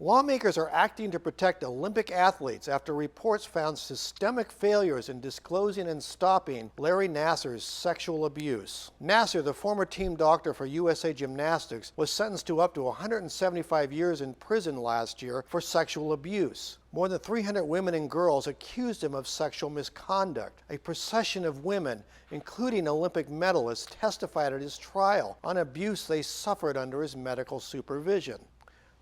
Lawmakers are acting to protect Olympic athletes after reports found systemic failures in disclosing and stopping Larry Nassar's sexual abuse. Nassar, the former team doctor for USA Gymnastics, was sentenced to up to 175 years in prison last year for sexual abuse. More than 300 women and girls accused him of sexual misconduct. A procession of women, including Olympic medalists, testified at his trial on abuse they suffered under his medical supervision.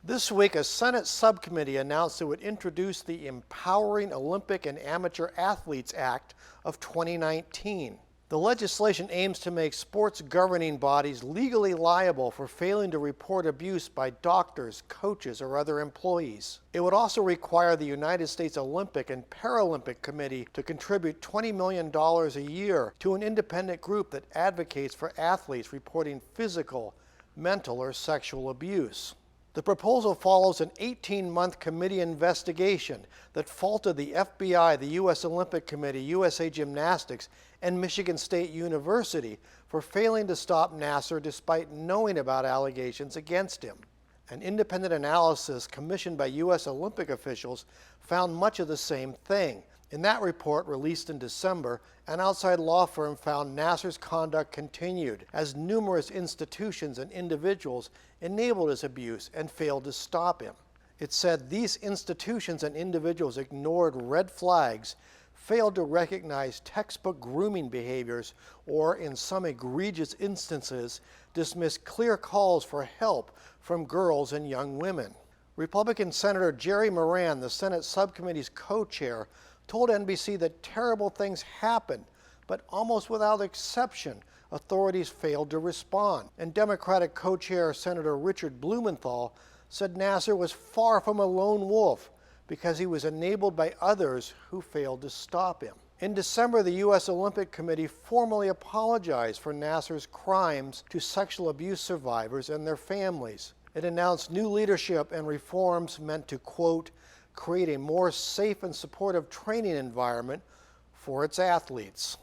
This week, a Senate subcommittee announced it would introduce the Empowering Olympic and Amateur Athletes Act of 2019. The legislation aims to make sports governing bodies legally liable for failing to report abuse by doctors, coaches, or other employees. It would also require the United States Olympic and Paralympic Committee to contribute $20 million a year to an independent group that advocates for athletes reporting physical, mental, or sexual abuse. The proposal follows an 18-month committee investigation that faulted the FBI, the U.S. Olympic Committee, USA Gymnastics, and Michigan State University for failing to stop Nassar despite knowing about allegations against him. An independent analysis commissioned by U.S. Olympic officials found much of the same thing. In that report, released in December, an outside law firm found Nassar's conduct continued as numerous institutions and individuals enabled his abuse and failed to stop him. It said these institutions and individuals ignored red flags, failed to recognize textbook grooming behaviors, or in some egregious instances, dismissed clear calls for help from girls and young women. Republican Senator Jerry Moran, the Senate subcommittee's co-chair, told NBC that terrible things happened, but almost without exception, authorities failed to respond. And Democratic co-chair Senator Richard Blumenthal said Nassar was far from a lone wolf because he was enabled by others who failed to stop him. In December, the U.S. Olympic Committee formally apologized for Nassar's crimes to sexual abuse survivors and their families. It announced new leadership and reforms meant to, quote, create a more safe and supportive training environment for its athletes.